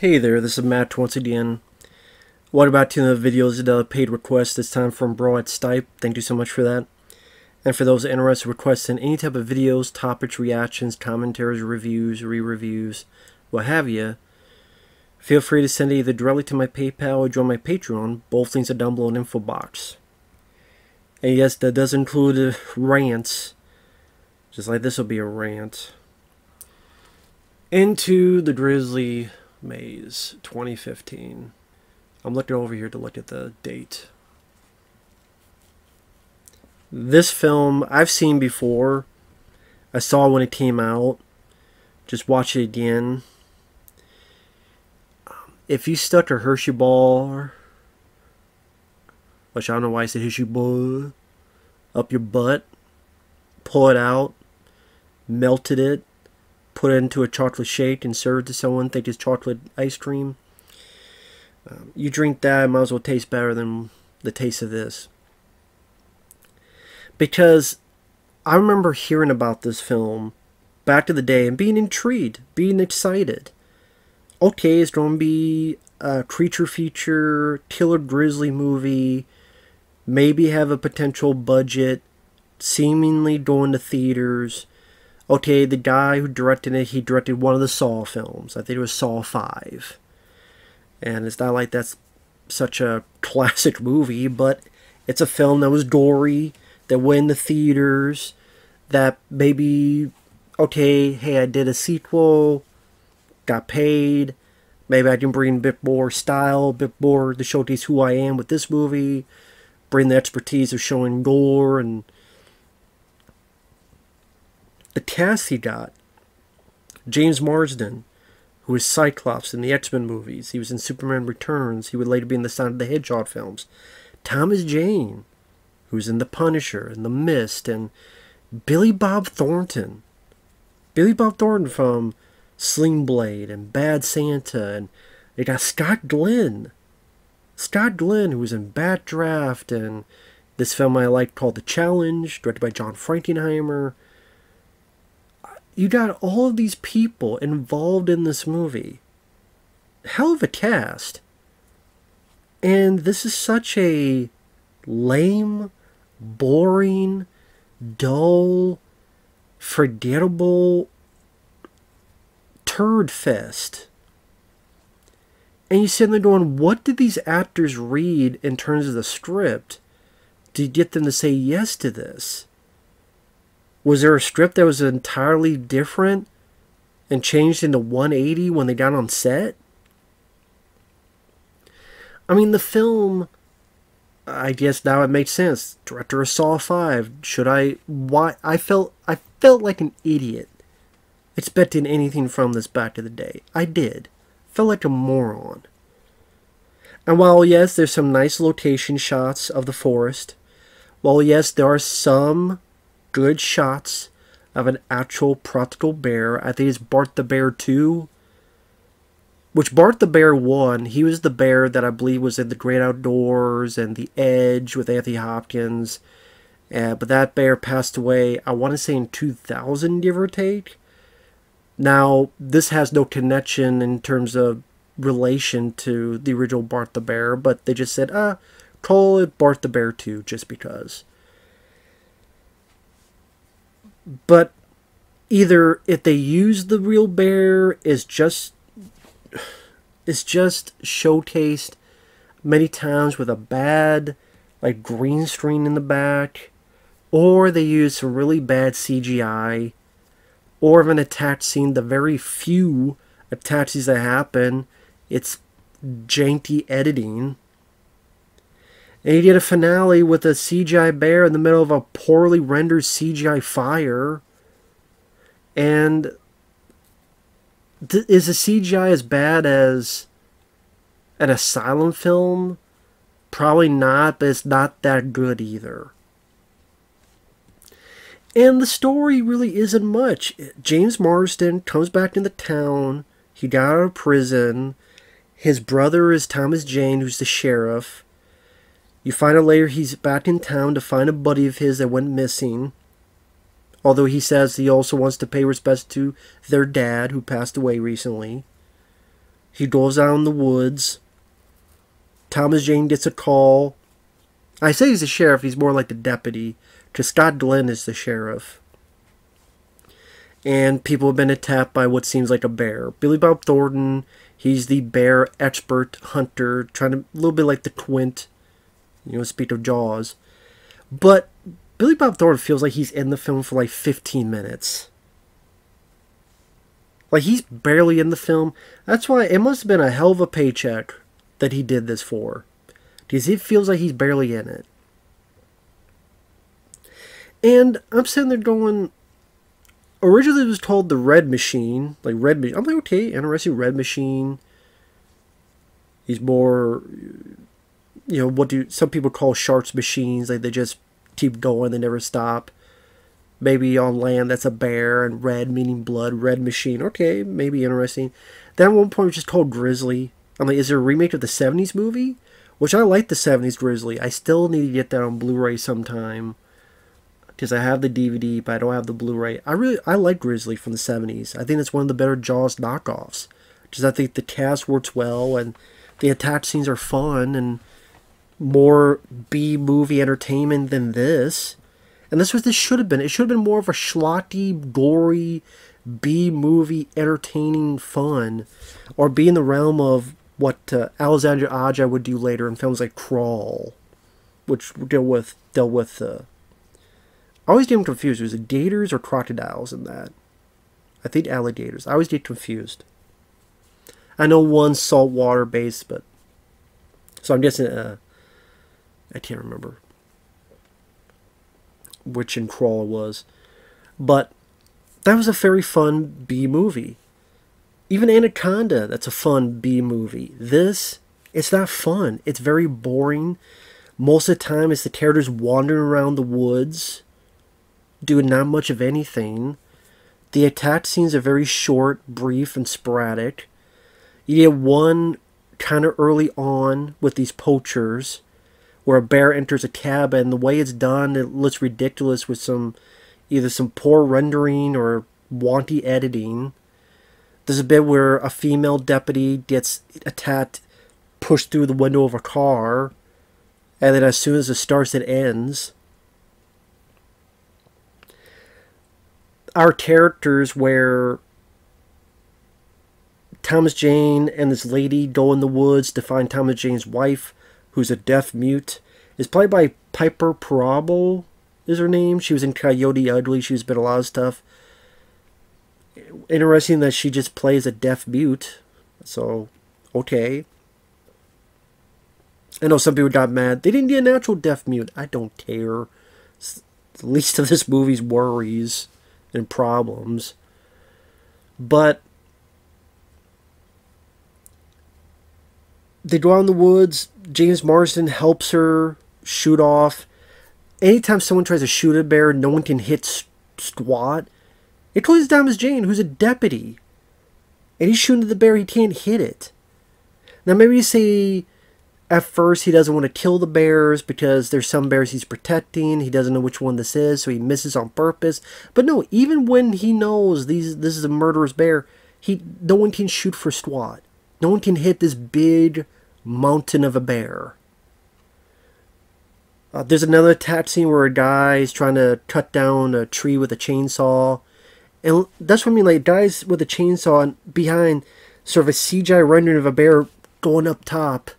Hey there, this is Matt once again. What about two of the videos that a paid request this time from Bro at Stipe? Thank you so much for that. And for those interested in requesting any type of videos, topics, reactions, commentaries, reviews, re-reviews, what have you, feel free to send it either directly to my PayPal or join my Patreon. Both links are down below in the info box. And yes, that does include rants, just like this will be a rant. Into the Grizzly Maze 2015. I'm looking over here to look at the date. This film I've seen before. I saw when it came out. Just watch it again. If you stuck a Hershey bar, which I don't know why I said Hershey bar, up your butt, pull it out, melted it, put it into a chocolate shake and serve it to someone, think it's chocolate ice cream. You drink that, it might as well taste better than the taste of this. Because I remember hearing about this film back in the day and being intrigued, being excited. Okay, it's going to be a creature feature, killer grizzly movie, maybe have a potential budget, seemingly going to theaters. Okay, the guy who directed it, he directed one of the Saw films. I think it was Saw 5. And it's not like that's such a classic movie, but it's a film that was gory, that went in the theaters, that maybe, okay, hey, I did a sequel, got paid, maybe I can bring a bit more style, a bit more to showcase who I am with this movie, bring the expertise of showing gore, and the cast he got. James Marsden, who was Cyclops in the X-Men movies. He was in Superman Returns. He would later be in the Sonic the Hedgehog films. Thomas Jane, who was in The Punisher and The Mist. And Billy Bob Thornton. Billy Bob Thornton from Sling Blade and Bad Santa. And they got Scott Glenn. Scott Glenn, who was in Bat Draft and this film I like called The Challenge, directed by John Frankenheimer. You got all of these people involved in this movie. Hell of a cast. And this is such a lame, boring, dull, forgettable turd fest. And you sit there going, what did these actors read in terms of the script to get them to say yes to this? Was there a script that was entirely different and changed into 180 when they got on set? I mean, the film, I guess now it makes sense. Director of Saw 5. Why? I felt like an idiot expecting anything from this back in the day. I did. Felt like a moron. And while, yes, there's some nice location shots of the forest, while, yes, there are some good shots of an actual practical bear. I think it's Bart the Bear 2. Which Bart the Bear 1, he was the bear that I believe was in The Great Outdoors and The Edge with Anthony Hopkins. But that bear passed away, I want to say in 2000, give or take. Now, this has no connection in terms of relation to the original Bart the Bear, but they just said, call it Bart the Bear 2, just because. But either if they use the real bear, it's just showcased many times with a bad like green screen in the back, or they use some really bad CGI, or of an attack scene, the very few attacks that happen, it's janky editing. And you get a finale with a CGI bear in the middle of a poorly rendered CGI fire. And is the CGI as bad as an Asylum film? Probably not, but it's not that good either. And the story really isn't much. James Marsden comes back into town. He got out of prison. His brother is Thomas Jane, who's the sheriff. You find out later he's back in town to find a buddy of his that went missing. Although he says he also wants to pay respects to their dad, who passed away recently. He goes out in the woods. Thomas Jane gets a call. I say he's the sheriff. He's more like the deputy, because Scott Glenn is the sheriff. And people have been attacked by what seems like a bear. Billy Bob Thornton, he's the bear expert hunter, trying to, a little bit like the Quint, speak of Jaws. But Billy Bob Thornton feels like he's in the film for like 15 minutes. Like, he's barely in the film. That's why it must have been a hell of a paycheck that he did this for. Because it feels like he's barely in it. And I'm sitting there going, originally it was called the Red Machine. Like, Red Machine. I'm like, okay, interesting, Red Machine. He's more, what do some people call sharks machines. Like, they just keep going, they never stop. Maybe on land that's a bear, and red meaning blood, Red Machine. Okay, maybe interesting. Then at one point it was just called Grizzly. I'm like, is there a remake of the 70s movie? Which I like the 70s Grizzly. I still need to get that on Blu-ray sometime. Because I have the DVD, but I don't have the Blu-ray. I like Grizzly from the 70s. I think it's one of the better Jaws knockoffs. Because I think the cast works well, and the attack scenes are fun, and more B-movie entertainment than this. And this was this should have been. It should have been more of a schlocky, gory, B-movie entertaining fun. Or be in the realm of what Alexandre Aja would do later in films like Crawl. Which dealt with I always get them confused. Was it gators or crocodiles in that? I think alligators. I always get confused. I know one's saltwater based, but so I'm guessing I can't remember which in Crawl was. But that was a very fun B movie. Even Anaconda, that's a fun B movie. This, it's not fun. It's very boring. Most of the time it's the characters wandering around the woods, doing not much of anything. The attack scenes are very short, brief, and sporadic. You get one kind of early on with these poachers, where a bear enters a cabin. The way it's done, it looks ridiculous with either some poor rendering or wanty editing. There's a bit where a female deputy gets attacked, pushed through the window of a car, and then as soon as it starts, it ends. Our characters, where Thomas Jane and this lady go in the woods to find Thomas Jane's wife, who's a deaf mute, is played by Piper Perabo, is her name. She was in Coyote Ugly. She's been a lot of stuff. Interesting that she just plays a deaf mute. So, okay. I know some people got mad. They didn't get a natural deaf mute. I don't care. It's the least of this movie's worries and problems. But they go out in the woods. James Marsden helps her shoot off. Anytime someone tries to shoot a bear, no one can hit squat. It closes Thomas Jane, who's a deputy. And he's shooting at the bear, he can't hit it. Now maybe you say at first he doesn't want to kill the bears because there's some bears he's protecting. He doesn't know which one this is, so he misses on purpose. But no, even when he knows this is a murderous bear, no one can shoot for squat. No one can hit this big mountain of a bear. There's another attack scene where a guy is trying to cut down a tree with a chainsaw. And that's what I mean, like, guys with a chainsaw and behind sort of a CGI rendering of a bear going up top.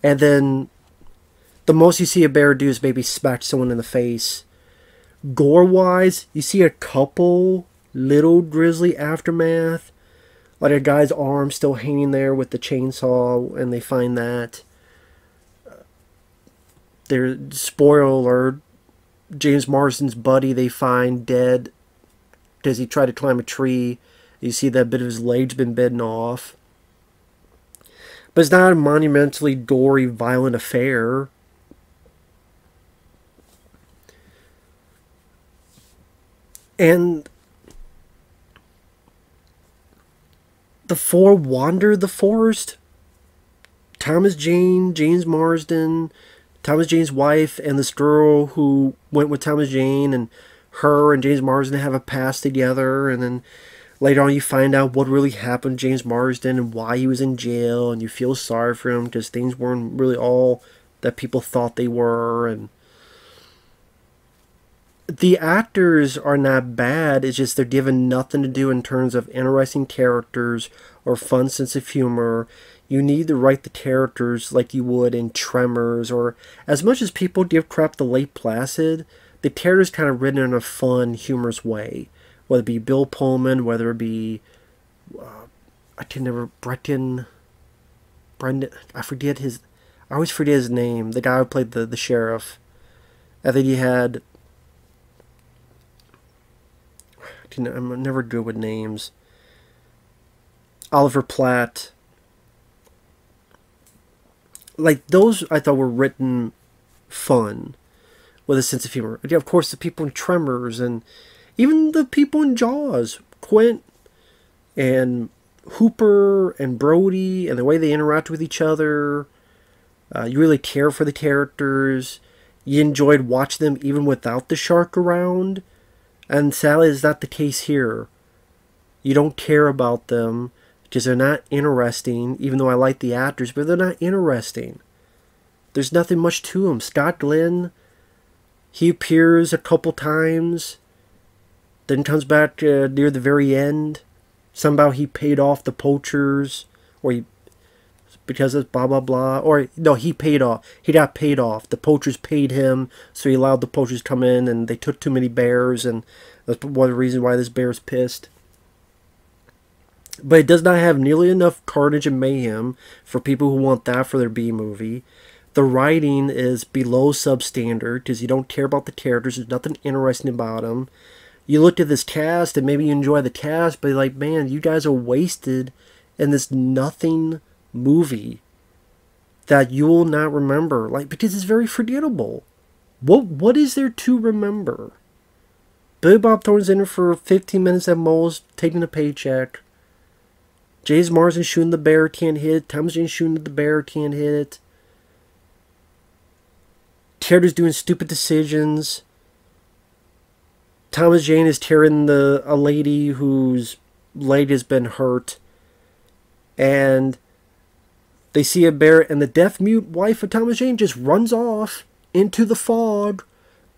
And then the most you see a bear do is maybe smack someone in the face. Gore-wise, you see a couple little grisly aftermath. Like a guy's arm still hanging there with the chainsaw, and they find that. Spoiler alert, James Marsden's buddy they find dead because he tried to climb a tree. You see that bit of his leg's been bitten off. But it's not a monumentally gory, violent affair. And the four wander the forest. Thomas Jane, James Marsden, Thomas Jane's wife, and this girl who went with Thomas Jane, and her and James Marsden have a past together, and then Later on, you find out what really happened to James Marsden and why he was in jail, and you feel sorry for him because things weren't really all that people thought they were. And the actors are not bad, it's just they're given nothing to do in terms of interesting characters or fun sense of humor. You need to write the characters like you would in Tremors, or as much as people give crap to Lake Placid, the characters kind of written in a fun, humorous way. Whether it be Bill Pullman, whether it be I can never Brendan, I forget his, I always forget his name. The guy who played the sheriff. I think he had. I'm never good with names. Oliver Platt. Like, those I thought were written fun, with a sense of humor. And of course, the people in Tremors, and even the people in Jaws, Quint and Hooper and Brody, and the way they interact with each other. You really care for the characters. You enjoyed watching them even without the shark around. And sadly, it's not the case here. You don't care about them because they're not interesting, even though I like the actors, but they're not interesting. There's nothing much to them. Scott Glenn, he appears a couple times, then comes back near the very end. Somehow he paid off the poachers, or he, because of blah blah blah, or no, he paid off. He got paid off. The poachers paid him, so he allowed the poachers to come in, and they took too many bears, and that's one of the reasons why this bear's pissed. But it does not have nearly enough carnage and mayhem for people who want that for their B movie. The writing is below substandard because you don't care about the characters. There's nothing interesting about them. You look at this cast and maybe you enjoy the cast, but you're like, man, you guys are wasted in this nothing movie that you will not remember. Like, because it's very forgettable. What is there to remember? Billy Bob Thornton's in it for 15 minutes at most, taking a paycheck. James Marsden shooting the bear, can't hit it. Thomas Jane shooting at the bear, can't hit it. Characters doing stupid decisions. Thomas Jane is tearing a lady whose leg has been hurt. And they see a bear, and the deaf-mute wife of Thomas Jane just runs off into the fog.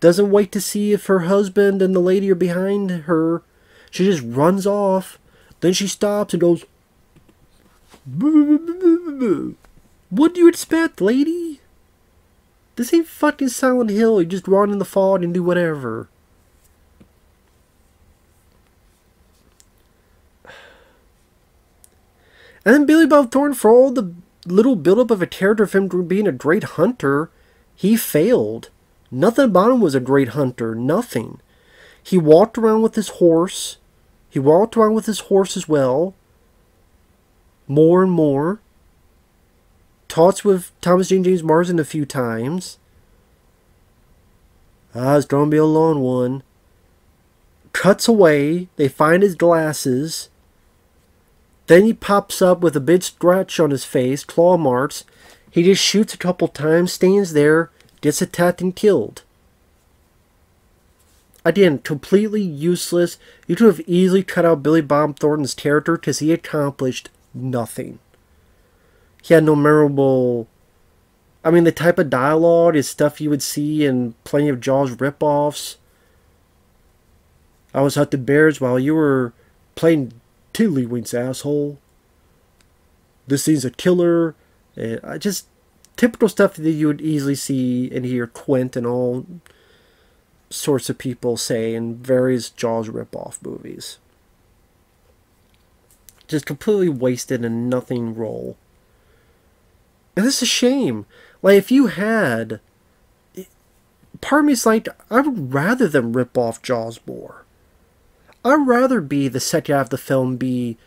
Doesn't wait to see if her husband and the lady are behind her. She just runs off. Then she stops and goes, what do you expect, lady? This ain't fucking Silent Hill. You just run in the fog and do whatever. And then Billy Bob Thornton, for all the little buildup of a character of him being a great hunter, he failed. Nothing about him was a great hunter. Nothing. He walked around with his horse. He walked around with his horse as well. More and more. Talks with Thomas Jane James Marsden a few times. It's going to be a long one. Cuts away. They find his glasses. Then he pops up with a big scratch on his face, claw marks. He just shoots a couple times, stands there, gets attacked and killed. Again, completely useless. You could have easily cut out Billy Bob Thornton's character because he accomplished nothing. He had no memorable... I mean, the type of dialogue is stuff you would see in plenty of Jaws ripoffs. I was hunting bears while you were playing tiddlywinks, asshole. This thing's a killer. Just typical stuff that you would easily see and hear Quint and all sorts of people say in various Jaws ripoff movies. Just completely wasted in nothing role. And this is a shame. Like, if you had... Part of me is like, I would rather them rip off Jaws more. I'd rather be the second half of the film be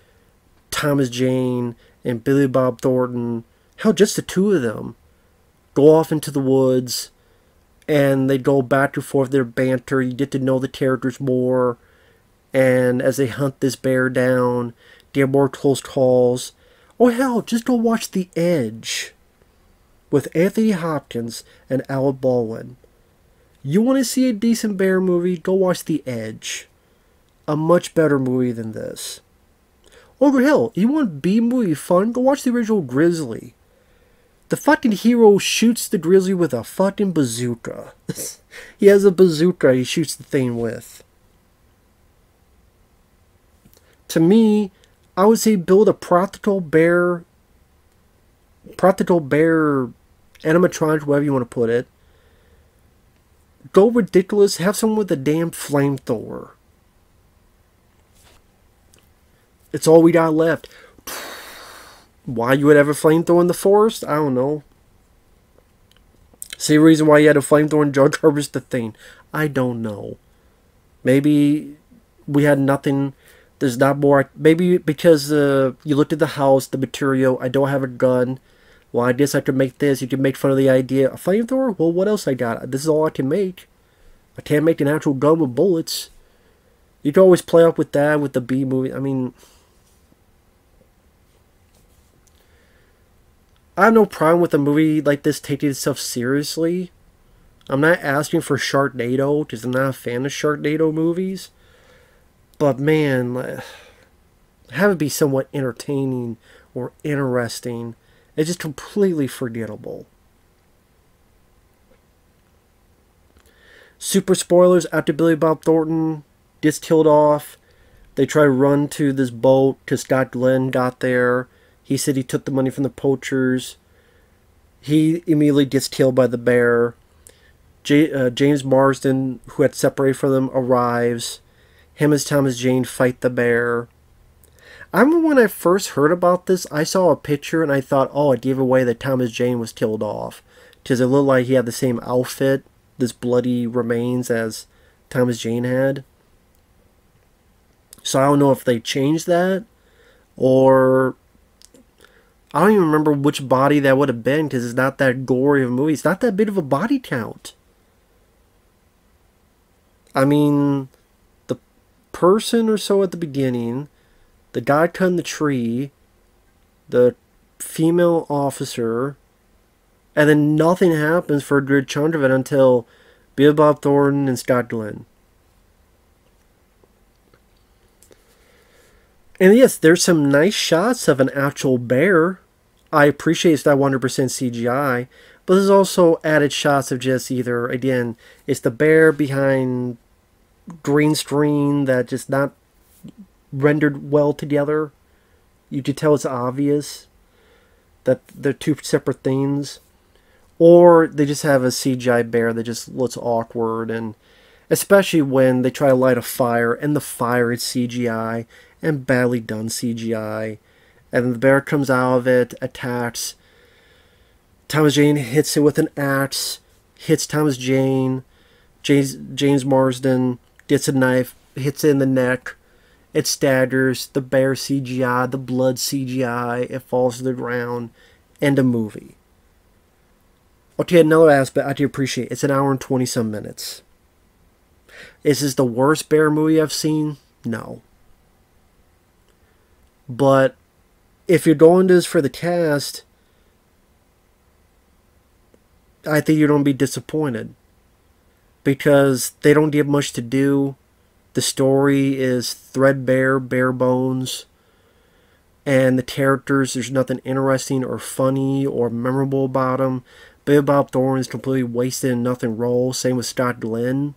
Thomas Jane and Billy Bob Thornton. Hell, just the two of them. Go off into the woods. And they go back and forth their banter. You get to know the characters more. And as they hunt this bear down, get more close calls. Oh hell, just go watch The Edge. With Anthony Hopkins and Alec Baldwin. You want to see a decent bear movie? Go watch The Edge. a much better movie than this. Or hell, you want B-movie fun? Go watch the original Grizzly. The fucking hero shoots the grizzly with a fucking bazooka. He has a bazooka he shoots the thing with. To me, I would say build a practical bear animatronic, whatever you want to put it. Go ridiculous, have someone with a damn flamethrower. It's all we got left. Why you would have a flamethrower in the forest? I don't know. Same reason why you had a flamethrower in Jar Jar the thing. I don't know. Maybe we had nothing. There's not more. Maybe because you looked at the house, the material. I don't have a gun. Well, I guess I could make this. You can make fun of the idea. A flamethrower? Well, what else I got? This is all I can make. I can't make an actual gun with bullets. You can always play up with that with the B movie. I mean, I have no problem with a movie like this taking itself seriously. I'm not asking for Sharknado, because I'm not a fan of Sharknado movies. But man, have it be somewhat entertaining or interesting. It's just completely forgettable. Super spoilers, after Billy Bob Thornton gets killed off, they try to run to this boat because Scott Glenn got there. He said he took the money from the poachers. He immediately gets killed by the bear. James Marsden, who had separated from them, arrives. Him and Thomas Jane fight the bear. I remember when I first heard about this, I saw a picture and I thought, oh, it gave away that Thomas Jane was killed off. Because it looked like he had the same outfit, this bloody remains, as Thomas Jane had. So I don't know if they changed that, or I don't even remember which body that would have been, because it's not that gory of a movie. It's not that big of a body count. I mean, the person or so at the beginning, the guy cutting the tree, the female officer, and then nothing happens for a good chunk of it until Billy Bob Thornton and Scott Glenn. And yes, there's some nice shots of an actual bear. I appreciate it's not 100% CGI, but there's also added shots of just either, again, it's the bear behind green screen that just not rendered well together. You could tell it's obvious that they're two separate things. Or they just have a CGI bear that just looks awkward, and especially when they try to light a fire and the fire is CGI and badly done CGI, and the bear comes out of it, attacks. Thomas Jane hits it with an axe, hits Thomas Jane. James Marsden gets a knife, hits it in the neck. It staggers. The bear CGI, the blood CGI. It falls to the ground. End of movie. Okay, another aspect I do appreciate. It's an hour and 20-some minutes. Is this the worst bear movie I've seen? No. But if you're going to this for the cast, I think you're going to be disappointed. Because they don't give much to do. The story is threadbare, bare bones. And the characters, there's nothing interesting or funny or memorable about them. Billy Bob Thornton is completely wasted in nothing role. Same with Scott Glenn.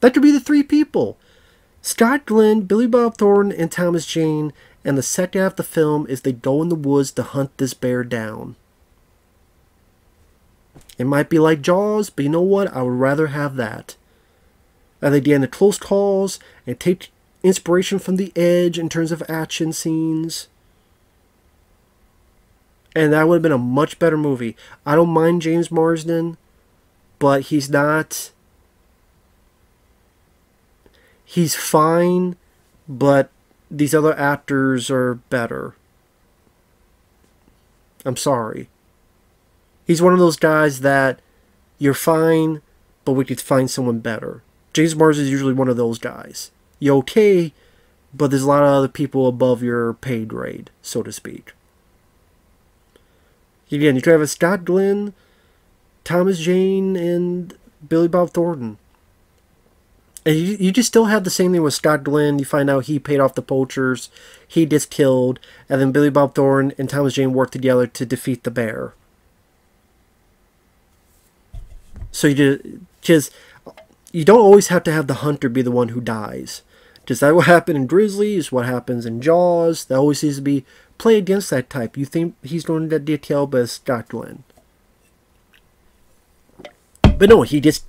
That could be the three people. Scott Glenn, Billy Bob Thornton, and Thomas Jane. And the second half of the film is they go in the woods to hunt this bear down. It might be like Jaws, but you know what? I would rather have that. And they get into close calls and take inspiration from The Edge in terms of action scenes. And that would have been a much better movie. I don't mind James Marsden, but he's not... He's fine, but these other actors are better. I'm sorry. He's one of those guys that you're fine, but we could find someone better. James Marsden is usually one of those guys. You're okay, but there's a lot of other people above your pay grade, so to speak. Again, you could have a Scott Glenn, Thomas Jane, and Billy Bob Thornton. And you just still have the same thing with Scott Glenn. You find out he paid off the poachers, he gets killed, and then Billy Bob Thornton and Thomas Jane work together to defeat the bear. So you don't always have to have the hunter be the one who dies. Just that what happened in Grizzlies, what happens in Jaws. That always seems to be play against that type. You think he's going to get killed, but it's Scott Glenn. But no, he just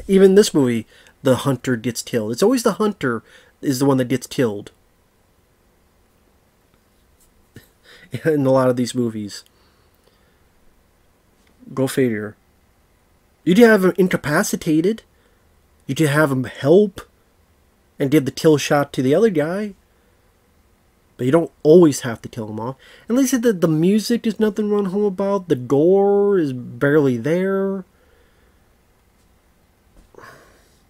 even in this movie, the hunter gets killed. It's always the hunter is the one that gets killed in a lot of these movies. Go figure. You did have him incapacitated. You did have him help and give the kill shot to the other guy. But you don't always have to kill him off. And like I said, the music is nothing to run home about. The gore is barely there.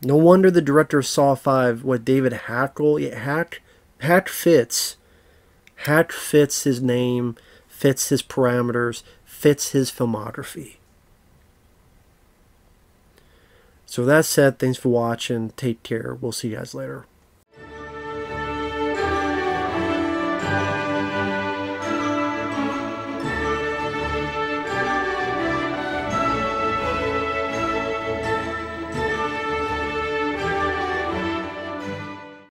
No wonder the director of Saw 5, David Hackl, Hack fits. Hack fits his name, fits his parameters, fits his filmography. So with that said, thanks for watching. Take care. We'll see you guys later.